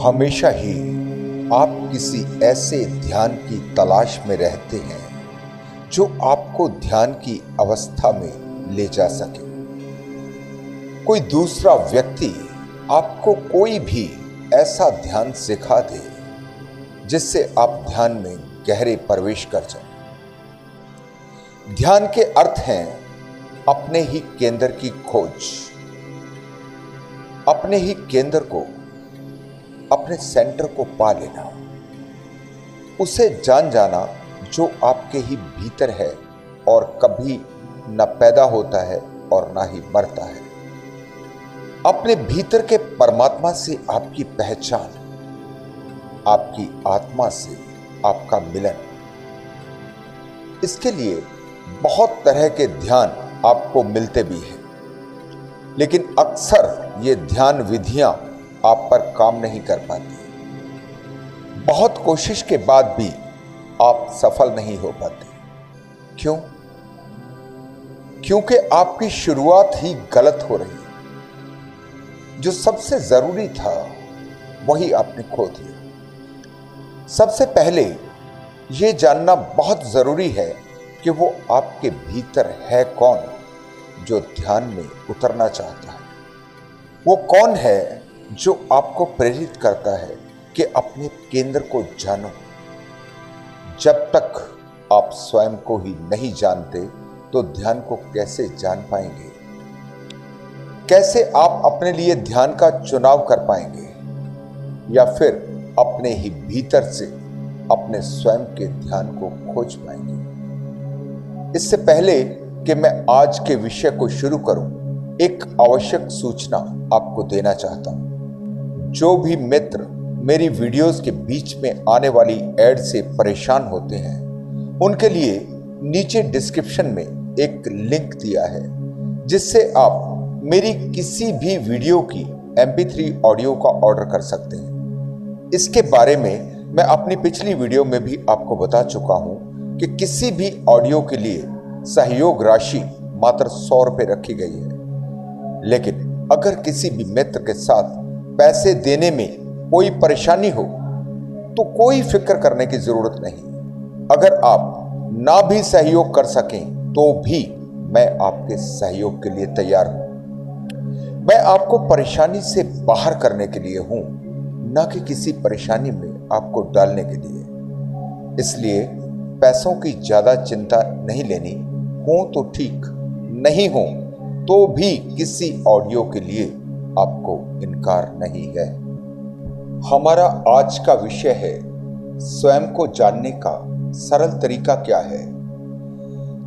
हमेशा ही आप किसी ऐसे ध्यान की तलाश में रहते हैं जो आपको ध्यान की अवस्था में ले जा सके। कोई दूसरा व्यक्ति आपको कोई भी ऐसा ध्यान सिखा दे जिससे आप ध्यान में गहरे प्रवेश कर जाएं। ध्यान के अर्थ हैं अपने ही केंद्र की खोज, अपने ही केंद्र को, अपने सेंटर को पा लेना, उसे जान जाना जो आपके ही भीतर है और कभी न पैदा होता है और ना ही मरता है। अपने भीतर के परमात्मा से आपकी पहचान, आपकी आत्मा से आपका मिलन। इसके लिए बहुत तरह के ध्यान आपको मिलते भी हैं, लेकिन अक्सर ये ध्यान विधियां आप पर काम नहीं कर पाती। बहुत कोशिश के बाद भी आप सफल नहीं हो पाते। क्यों? क्योंकि आपकी शुरुआत ही गलत हो रही है। जो सबसे जरूरी था वही आपने खो दिया। सबसे पहले यह जानना बहुत जरूरी है कि वो आपके भीतर है कौन जो ध्यान में उतरना चाहता है। वो कौन है जो आपको प्रेरित करता है कि अपने केंद्र को जानो। जब तक आप स्वयं को ही नहीं जानते तो ध्यान को कैसे जान पाएंगे? कैसे आप अपने लिए ध्यान का चुनाव कर पाएंगे या फिर अपने ही भीतर से अपने स्वयं के ध्यान को खोज पाएंगे? इससे पहले कि मैं आज के विषय को शुरू करूं, एक आवश्यक सूचना आपको देना चाहता हूं। जो भी मित्र मेरी वीडियोस के बीच में आने वाली एड से परेशान होते हैं, उनके लिए नीचे डिस्क्रिप्शन में एक लिंक दिया है जिससे आप मेरी किसी भी वीडियो की MP3 ऑडियो का ऑर्डर कर सकते हैं। इसके बारे में मैं अपनी पिछली वीडियो में भी आपको बता चुका हूं कि किसी भी ऑडियो के लिए सहयोग राशि मात्र 100 रुपये रखी गई है। लेकिन अगर किसी भी मित्र के साथ पैसे देने में कोई परेशानी हो तो कोई फिक्र करने की जरूरत नहीं। अगर आप ना भी सहयोग कर सकें तो भी मैं आपके सहयोग के लिए तैयार हूं। मैं आपको परेशानी से बाहर करने के लिए हूं, ना कि किसी परेशानी में आपको डालने के लिए। इसलिए पैसों की ज्यादा चिंता नहीं लेनी। हो तो ठीक, नहीं हो तो भी किसी ऑडियो के लिए आपको इनकार नहीं है। हमारा आज का विषय है स्वयं को जानने का सरल तरीका क्या है।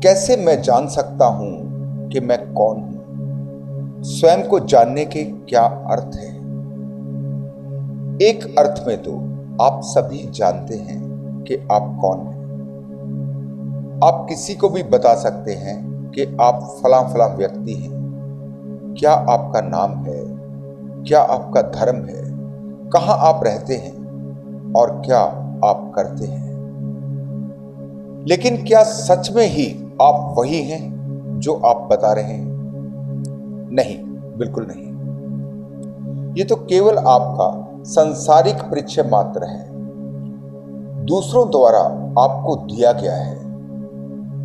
कैसे मैं जान सकता हूं कि मैं कौन हूं? स्वयं को जानने के क्या अर्थ है? एक अर्थ में तो आप सभी जानते हैं कि आप कौन हैं। आप किसी को भी बता सकते हैं कि आप फलां फलां व्यक्ति हैं। क्या आपका नाम है? क्या आपका धर्म है? कहां आप रहते हैं और क्या आप करते हैं? लेकिन क्या सच में ही आप वही हैं जो आप बता रहे हैं? नहीं, बिल्कुल नहीं। ये तो केवल आपका सांसारिक परिचय मात्र है, दूसरों द्वारा आपको दिया गया है।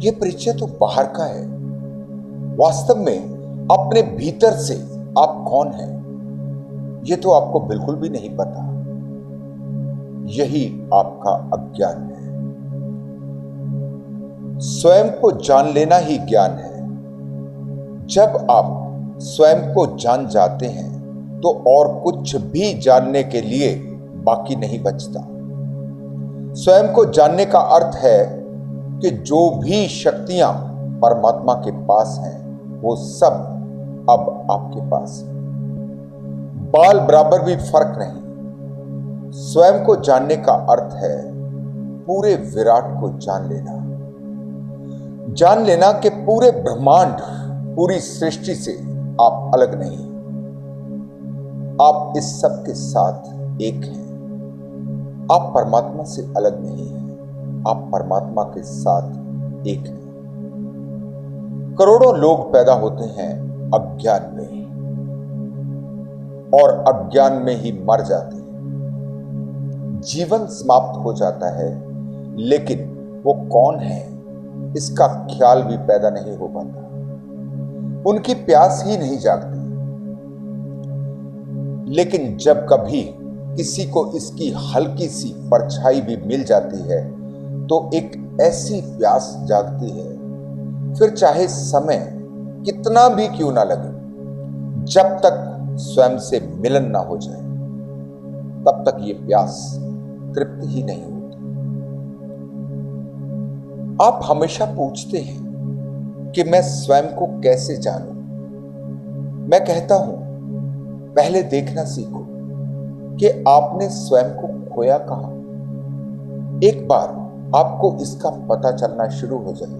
यह परिचय तो बाहर का है। वास्तव में अपने भीतर से आप कौन हैं यह तो आपको बिल्कुल भी नहीं पता। यही आपका अज्ञान है। स्वयं को जान लेना ही ज्ञान है। जब आप स्वयं को जान जाते हैं तो और कुछ भी जानने के लिए बाकी नहीं बचता। स्वयं को जानने का अर्थ है कि जो भी शक्तियां परमात्मा के पास हैं वो सब अब आपके पास है। बाल बराबर भी फर्क नहीं। स्वयं को जानने का अर्थ है पूरे विराट को जान लेना। जान लेना कि पूरे ब्रह्मांड, पूरी सृष्टि से आप अलग नहीं। आप इस सब के साथ एक हैं। आप परमात्मा से अलग नहीं हैं। आप परमात्मा के साथ एक हैं। करोड़ों लोग पैदा होते हैं अज्ञान में और अज्ञान में ही मर जाते हैं। जीवन समाप्त हो जाता है, लेकिन वो कौन है इसका ख्याल भी पैदा नहीं हो पाता। उनकी प्यास ही नहीं जागती। लेकिन जब कभी किसी को इसकी हल्की सी परछाई भी मिल जाती है तो एक ऐसी प्यास जागती है, फिर चाहे समय कितना भी क्यों ना लगे, जब तक स्वयं से मिलन ना हो जाए तब तक ये प्यास तृप्त ही नहीं होती। आप हमेशा पूछते हैं कि मैं स्वयं को कैसे जानूं। मैं कहता हूं, पहले देखना सीखो कि आपने स्वयं को खोया कहां। एक बार आपको इसका पता चलना शुरू हो जाए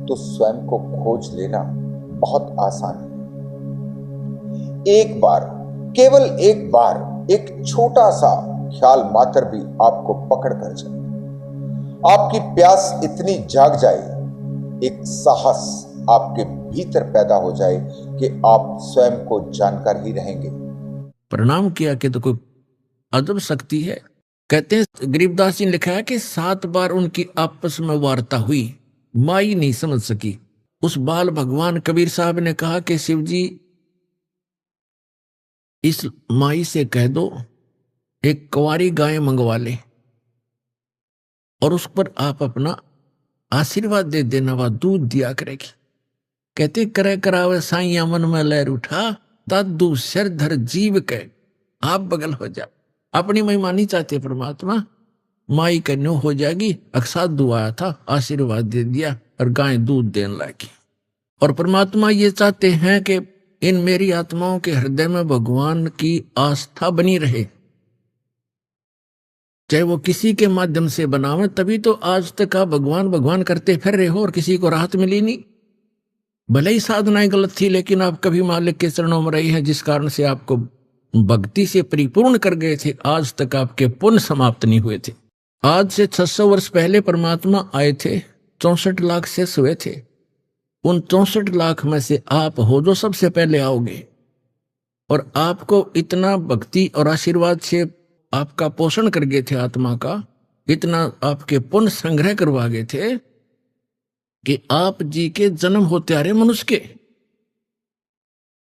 तो स्वयं को खोज लेना बहुत आसान है। एक बार, केवल एक बार, एक छोटा सा ख्याल मात्र भी आपको पकड़ कर जाए, आपकी प्यास इतनी जाग जाए, एक साहस आपके भीतर पैदा हो जाए कि आप स्वयं को जानकर ही रहेंगे। प्रणाम किया कि तो कोई अदब शक्ति है। कहते हैं गरीबदास जी ने लिखा है कि 7 बार उनकी आपस में वार्ता हुई, माई नहीं समझ सकी। उस बाल भगवान कबीर साहब ने कहा कि शिव जी, इस माई से कह दो एक कुंवारी गाय मंगवा ले और उस पर आप अपना आशीर्वाद दे देना, वह दूध दिया करेगी। कहते करे करावे साइया मन में लहर उठा, दादू सिर धर जीव के आप बगल हो जा। अपनी महिमा नहीं चाहते परमात्मा, माई कन्यो हो जाएगी। अक्साधु आया था, आशीर्वाद दे दिया और गाय दूध देने लगी। और परमात्मा ये चाहते हैं कि इन मेरी आत्माओं के हृदय में भगवान की आस्था बनी रहे, चाहे वो किसी के माध्यम से बनावे। तभी तो आज तक आप भगवान भगवान करते फिर रहे हो और किसी को राहत मिली नहीं। भले ही साधनाएं गलत थी, लेकिन आप कभी मालिक के चरणों में रही हैं, जिस कारण से आपको भक्ति से परिपूर्ण कर गए थे। आज तक आपके पुण्य समाप्त नहीं हुए थे। आज से 600 वर्ष पहले परमात्मा आए थे, 64 लाख शेष हुए थे। उन 64 लाख में से आप हो जो सबसे पहले आओगे, और आपको इतना भक्ति और आशीर्वाद से आपका पोषण कर गए थे आत्मा का, इतना आपके पुण्य संग्रह करवा गए थे कि आप जी के जन्म होते आ रहे मनुष्य के।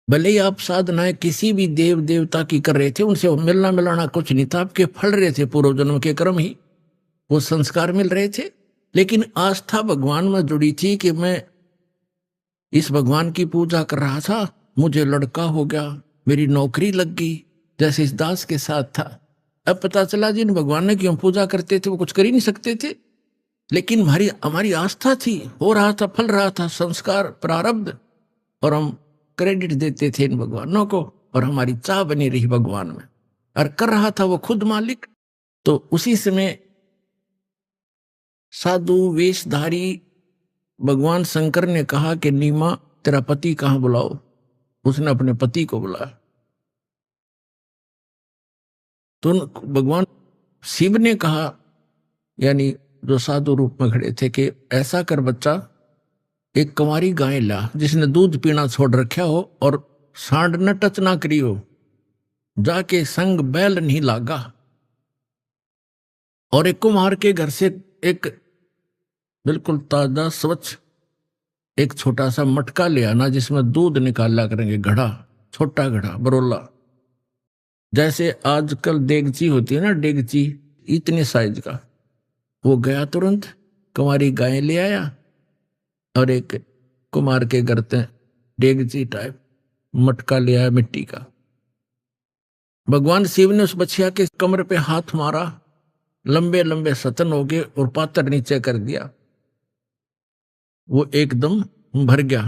भले ही आप साधनाएं किसी भी देव देवता की कर रहे थे, उनसे मिलना मिलाना कुछ नहीं था, आपके फल रहे थे पूर्व जन्म के कर्म ही, वो संस्कार मिल रहे थे। लेकिन आस्था भगवान में जुड़ी थी कि मैं इस भगवान की पूजा कर रहा था, मुझे लड़का हो गया, मेरी नौकरी लग गई, जैसे इस दास के साथ था। अब पता चला जिन भगवान ने की हम पूजा करते थे वो कुछ कर ही नहीं सकते थे, लेकिन हमारी आस्था थी, हो रहा था, फल रहा था, संस्कार प्रारब्ध, और हम क्रेडिट देते थे इन भगवानों को, और हमारी चाह बनी रही भगवान में, और कर रहा था वो खुद मालिक। तो उसी समय साधु वेशधारी भगवान शंकर ने कहा कि नीमा तेरा पति कहां, बुलाओ। उसने अपने पति को बुलाया। तो भगवान शिव ने कहा, यानी जो साधु रूप में खड़े थे, कि ऐसा कर बच्चा, एक कुंवारी गाय ला जिसने दूध पीना छोड़ रखा हो और सांड न टच ना करी हो, जाके संग बैल नहीं लागा। और एक कुम्हार के घर से एक बिल्कुल ताजा स्वच्छ एक छोटा सा मटका ले आना, जिसमें दूध निकाला करेंगे, घड़ा, छोटा घड़ा, बरोला, जैसे आजकल देगची होती है ना, डेगची इतने साइज का। वो गया तुरंत, कुंवारी गाय ले आया और एक कुमार के घर से डेगची टाइप मटका ले आया मिट्टी का। भगवान शिव ने उस बछिया के कमर पे हाथ मारा, लंबे लंबे सतन हो गए और पात्र नीचे कर दिया। वो एकदम भर गया,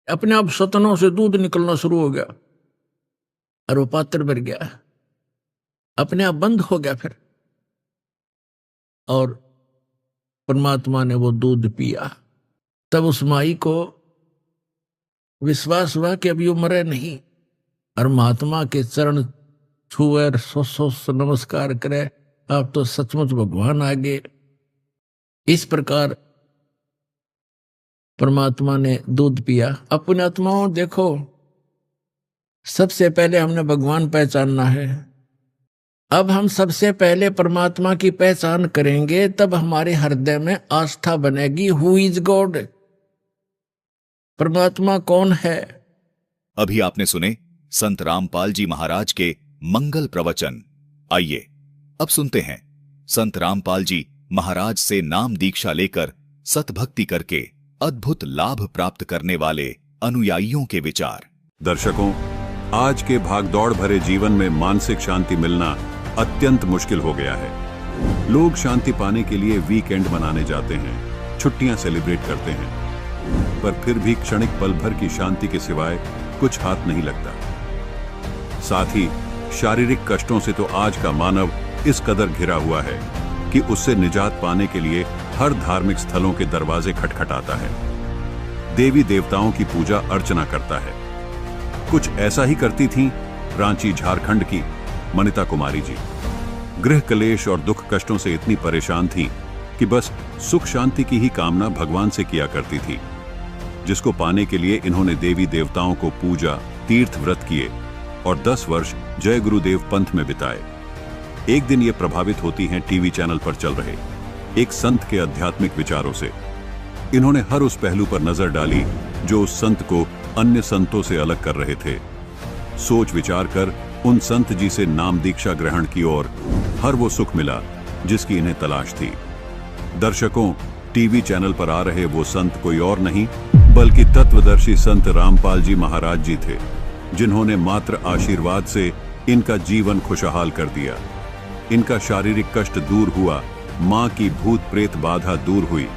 अपने आप सतनों से दूध निकलना शुरू हो गया और वो पात्र भर गया, अपने आप बंद हो गया फिर। और परमात्मा ने वो दूध पिया। तब उस माई को विश्वास हुआ कि अभी वो मरे नहीं, और महात्मा के चरण छुए, सो नमस्कार करे, आप तो सचमुच भगवान आ गए। इस प्रकार परमात्मा ने दूध पिया। अपनी आत्माओं देखो, सबसे पहले हमने भगवान पहचानना है। अब हम सबसे पहले परमात्मा की पहचान करेंगे, तब हमारे हृदय में आस्था बनेगी। हु इज गॉड, परमात्मा कौन है। अभी आपने सुने संत रामपाल जी महाराज के मंगल प्रवचन। आइए अब सुनते हैं संत रामपाल जी महाराज से नाम दीक्षा लेकर सतभक्ति करके अद्भुत लाभ प्राप्त करने वाले अनुयायियों के विचार। दर्शकों, आज के भागदौड़ भरे जीवन में मानसिक शांति मिलना अत्यंत मुश्किल हो गया है। लोग शांति पाने के लिए वीकेंड मनाने जाते हैं, छुट्टियां सेलिब्रेट करते हैं, पर फिर भी क्षणिक पल भर की शांति के सिवाय कुछ हाथ नहीं लगता। साथ ही शारीरिक कष्टों से तो आज का मानव इस कदर घिरा हुआ है कि उससे निजात पाने के लिए हर धार्मिक स्थलों के दरवाजे खटखटाता है, देवी देवताओं की पूजा अर्चना करता है। कुछ ऐसा ही करती थीं रांची झारखंड की मनिता कुमारी जी। गृह कलेश और दुख कष्टों से इतनी परेशान थीं कि बस सुख शांति की ही कामना भगवान से किया करती थी, जिसको पाने के लिए इन्होंने देवी देवताओं को पूजा, तीर्थ व्रत किए और 10 वर्ष जय गुरुदेव पंथ में बिताए। एक दिन ये प्रभावित होती हैं टीवी चैनल पर चल रहे एक संत के आध्यात्मिक विचारों से। इन्होंने हर उस पहलू पर नजर डाली जो उस संत को अन्य संतों से अलग कर रहे थे। सोच विचार कर उन संत जी से नाम दीक्षा ग्रहण की और हर वो सुख मिला जिसकी इन्हें तलाश थी। दर्शकों, टीवी चैनल पर आ रहे वो संत कोई और नहीं बल्कि तत्वदर्शी संत रामपाल जी महाराज जी थे, जिन्होंने मात्र आशीर्वाद से इनका जीवन खुशहाल कर दिया। इनका शारीरिक कष्ट दूर हुआ, मां की भूत प्रेत बाधा दूर हुई,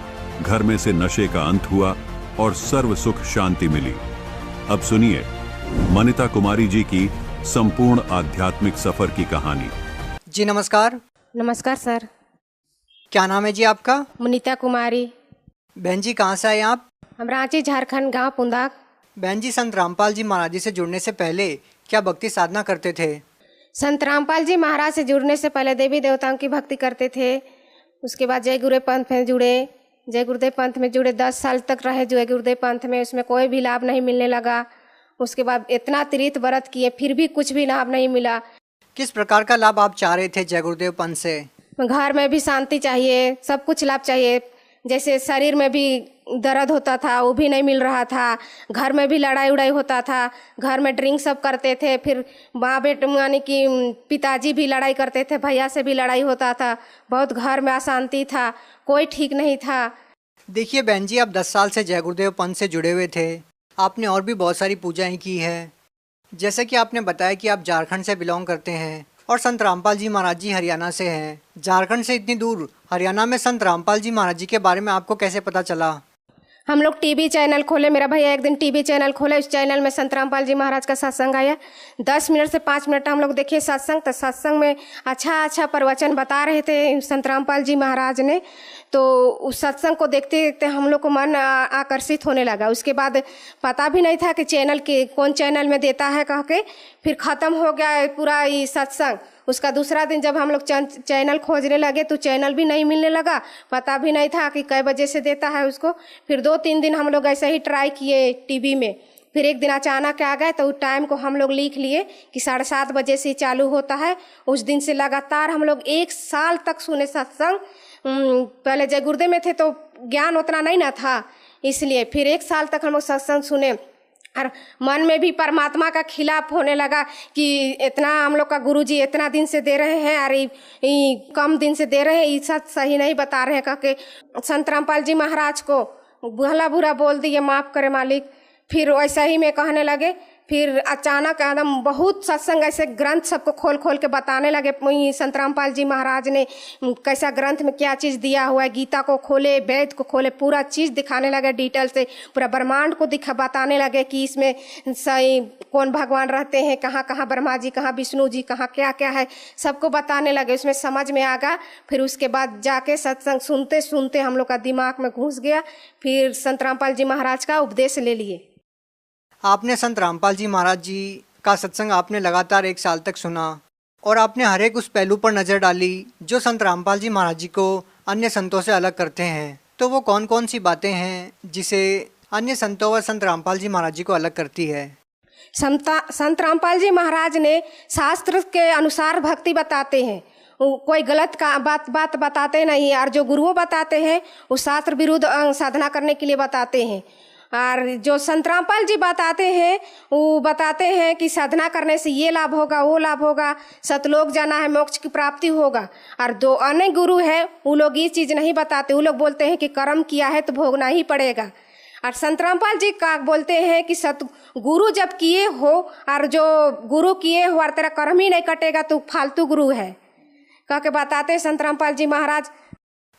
घर में से नशे का अंत हुआ और सर्व सुख शांति मिली। अब सुनिए मनिता कुमारी जी की संपूर्ण आध्यात्मिक सफर की कहानी। जी नमस्कार। नमस्कार सर। क्या नाम है जी आपका? मुनीता कुमारी। बहन जी कहाँ से आए आप? हम रांची झारखंड, गांव पुंदाक। बहन जी, संत रामपाल जी महाराज जी से जुड़ने से पहले क्या भक्ति साधना करते थे? संत रामपाल जी महाराज से जुड़ने से पहले देवी देवताओं की भक्ति करते थे। उसके बाद जय गुरुदेव पंथ में जुड़े। जय गुरुदेव पंथ में जुड़े 10 साल तक रहे जय गुरुदेव पंथ में। उसमें कोई भी लाभ नहीं मिलने लगा। उसके बाद इतना तीर्थ व्रत किए फिर भी कुछ भी लाभ नहीं मिला। किस प्रकार का लाभ आप चाह रहे थे जय गुरुदेव पंथ से? घर में भी शांति चाहिए, सब कुछ लाभ चाहिए। जैसे शरीर में भी दर्द होता था वो भी नहीं मिल रहा था, घर में भी लड़ाई उड़ाई होता था, घर में ड्रिंक सब करते थे, फिर माँ बेटे यानी कि पिताजी भी लड़ाई करते थे, भैया से भी लड़ाई होता था, बहुत घर में अशांति था, कोई ठीक नहीं था। देखिए बहन जी, आप 10 साल से जय गुरुदेव पंथ से जुड़े हुए थे। आपने और भी बहुत सारी पूजाएं की है, जैसे कि आपने बताया कि आप झारखंड से बिलोंग करते हैं और संत रामपाल जी महाराज जी हरियाणा से हैं। झारखंड से इतनी दूर हरियाणा में संत रामपाल जी महाराज जी के बारे में आपको कैसे पता चला? हम लोग टीवी चैनल खोले, मेरा भैया एक दिन टीवी चैनल खोले, उस चैनल में संत रामपाल जी महाराज का सत्संग आया। 10 मिनट से 5 मिनट हम लोग देखिए सत्संग, तो सत्संग में अच्छा प्रवचन बता रहे थे संत रामपाल जी महाराज ने। तो उस सत्संग को देखते देखते हम लोग को मन आकर्षित होने लगा। उसके बाद पता भी नहीं था कि चैनल के कौन चैनल में देता है कह के, फिर ख़त्म हो गया पूरा ये सत्संग। उसका दूसरा दिन जब हम लोग चैनल खोजने लगे तो चैनल भी नहीं मिलने लगा, पता भी नहीं था कि कै बजे से देता है उसको। फिर 2-3 दिन हम लोग ऐसे ही ट्राई किए टीवी में, फिर एक दिन अचानक आ गए तो उस टाइम को हम लोग लिख लिए कि 7:30 बजे से चालू होता है। उस दिन से लगातार हम लोग 1 साल तक सुने सत्संग। पहले जय गुरुदेव में थे तो ज्ञान उतना नहीं ना था, इसलिए फिर 1 साल तक हम लोग सत्संग सुने और मन में भी परमात्मा का खिलाफ होने लगा कि इतना हम लोग का गुरुजी इतना दिन से दे रहे हैं और कम दिन से दे रहे हैं, ये सब सही नहीं बता रहे हैं कह के संत रामपाल जी महाराज को भला बुरा बोल दिए, माफ़ करे मालिक। फिर वैसा ही में कहने लगे। फिर अचानक एकदम बहुत सत्संग ऐसे ग्रंथ सबको खोल खोल के बताने लगे। संत रामपाल जी महाराज ने कैसा ग्रंथ में क्या चीज़ दिया हुआ है, गीता को खोले, वेद को खोले, पूरा चीज़ दिखाने लगे डिटेल से, पूरा ब्रह्मांड को बताने लगे कि इसमें सही कौन भगवान रहते हैं, कहाँ कहाँ ब्रह्मा जी, कहाँ विष्णु जी, कहाँ क्या क्या है, सबको बताने लगे। उसमें समझ में आ गया। फिर उसके बाद जाके सत्संग सुनते सुनते हम लोग का दिमाग में घुस गया। फिर संत रामपाल जी महाराज का उपदेश ले लिए। आपने संत रामपाल जी महाराज जी का सत्संग आपने लगातार 1 साल तक सुना और आपने हर एक उस पहलू पर नज़र डाली जो संत रामपाल जी महाराज जी को अन्य संतों से अलग करते हैं। तो वो कौन कौन सी बातें हैं जिसे अन्य संतों व संत रामपाल जी महाराज जी को अलग करती है? संत रामपाल जी महाराज ने शास्त्र के अनुसार भक्ति बताते हैं, कोई गलत का बात बताते नहीं। और जो गुरुओं बताते हैं वो शास्त्र विरुद्ध साधना करने के लिए बताते हैं। और जो संत रामपाल जी बताते हैं वो बताते हैं कि साधना करने से ये लाभ होगा, वो लाभ होगा, सतलोक जाना है, मोक्ष की प्राप्ति होगा। और दो अन्य गुरु है वो लोग ये चीज़ नहीं बताते, वो लोग बोलते हैं कि कर्म किया है तो भोगना ही पड़ेगा। और संत रामपाल जी का बोलते हैं कि गुरु जब किए हो और जो गुरु किए हो और तेरा कर्म ही नहीं कटेगा तो फालतू गुरु है कह के बताते संत रामपाल जी महाराज।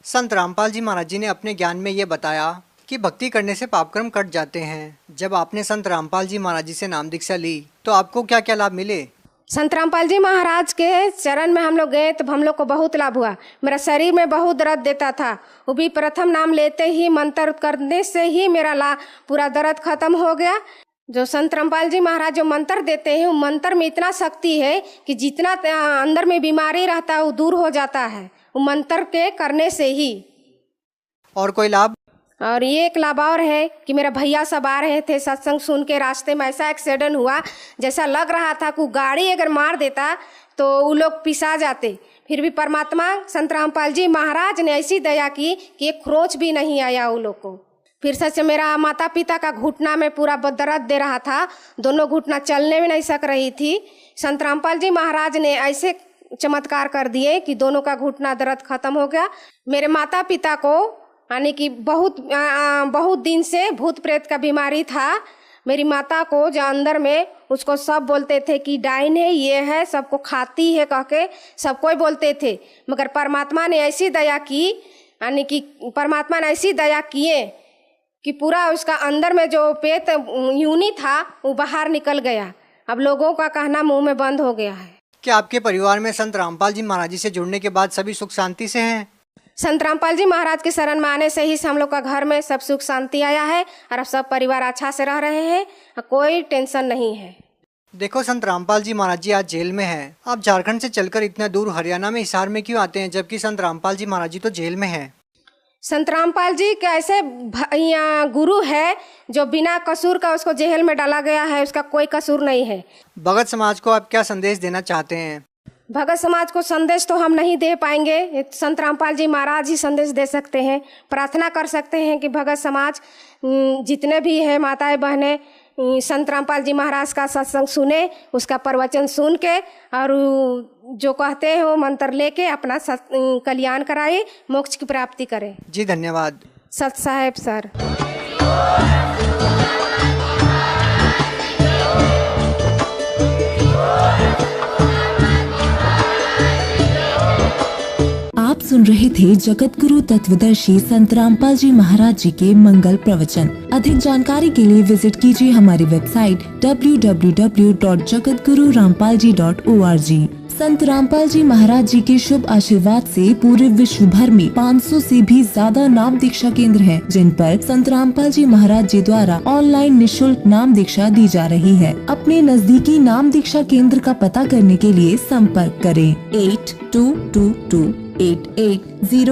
संत रामपाल जी महाराज जी ने अपने ज्ञान में ये बताया कि भक्ति करने से पापकर्म कट जाते हैं। जब आपने संत रामपाल जी महाराज जी से नाम दीक्षा ली तो आपको क्या क्या लाभ मिले? संत रामपाल जी महाराज के चरण में हम लोग गए तो हम लोग को बहुत लाभ हुआ। मेरा शरीर में बहुत दर्द देता था, वो भी प्रथम नाम लेते ही मंत्र करने से ही मेरा पूरा दर्द खत्म हो गया। जो संत रामपाल जी महाराज जो मंत्र देते हैं वो मंत्र में इतना शक्ति है कि जितना अंदर में बीमारी रहता है वो दूर हो जाता है, वो मंत्र के करने से ही। और कोई लाभ? और ये एक लाभ और है कि मेरा भैया सब आ रहे थे सत्संग सुन के, रास्ते में ऐसा एक्सीडेंट हुआ जैसा लग रहा था कि गाड़ी अगर मार देता तो वो लोग पिसा जाते। फिर भी परमात्मा संत रामपाल जी महाराज ने ऐसी दया की कि एक खरोंच भी नहीं आया वो लोग को। फिर सच मेरा माता पिता का घुटना में पूरा दर्द दे रहा था, दोनों घुटना चलने में नहीं सक रही थी। संत रामपाल जी महाराज ने ऐसे चमत्कार कर दिए कि दोनों का घुटना दर्द खत्म हो गया। मेरे माता पिता को यानी कि बहुत दिन से भूत प्रेत का बीमारी था। मेरी माता को जो अंदर में उसको सब बोलते थे कि डाइन है, ये है, सबको खाती है कह के सब कोई बोलते थे। मगर परमात्मा ने ऐसी दया की, यानी कि परमात्मा ने ऐसी दया किए कि पूरा उसका अंदर में जो पेट यूनी था वो बाहर निकल गया। अब लोगों का कहना मुंह में बंद हो गया है। क्या आपके परिवार में संत रामपाल जी महाराज जी से जुड़ने के बाद सभी सुख शांति से हैं? संत रामपाल जी महाराज के शरण में आने से ही हम लोग का घर में सब सुख शांति आया है और अब सब परिवार अच्छा से रह रहे हैं, कोई टेंशन नहीं है। देखो संत रामपाल जी महाराज जी आज जेल में हैं। आप झारखंड से चलकर इतना दूर हरियाणा में हिसार में क्यों आते हैं जबकि संत रामपाल जी महाराज जी तो जेल में हैं? संत रामपाल जी के ऐसे गुरु है जो बिना कसूर का उसको जेल में डाला गया है, उसका कोई कसूर नहीं है। भगत समाज को आप क्या संदेश देना चाहते हैं? भगत समाज को संदेश तो हम नहीं दे पाएंगे, संत रामपाल जी महाराज ही संदेश दे सकते हैं। प्रार्थना कर सकते हैं कि भगत समाज जितने भी है माताएं बहनें संत रामपाल जी महाराज का सत्संग सुने, उसका प्रवचन सुन के और जो कहते हैं वो मंत्र लेके अपना कल्याण कराए, मोक्ष की प्राप्ति करें। जी धन्यवाद। सत साहेब सर। आप सुन रहे थे जगत गुरु तत्वदर्शी संत रामपाल जी महाराज जी के मंगल प्रवचन। अधिक जानकारी के लिए विजिट कीजिए हमारी वेबसाइट www.jagatgururampalji.org। संत रामपाल जी महाराज जी के शुभ आशीर्वाद से पूरे विश्व भर में 500 से भी ज्यादा नाम दीक्षा केंद्र हैं, जिन पर संत रामपाल जी महाराज जी द्वारा ऑनलाइन निशुल्क नाम दीक्षा दी जा रही है। अपने नजदीकी नाम दीक्षा केंद्र का पता करने के लिए संपर्क करें 8222880880।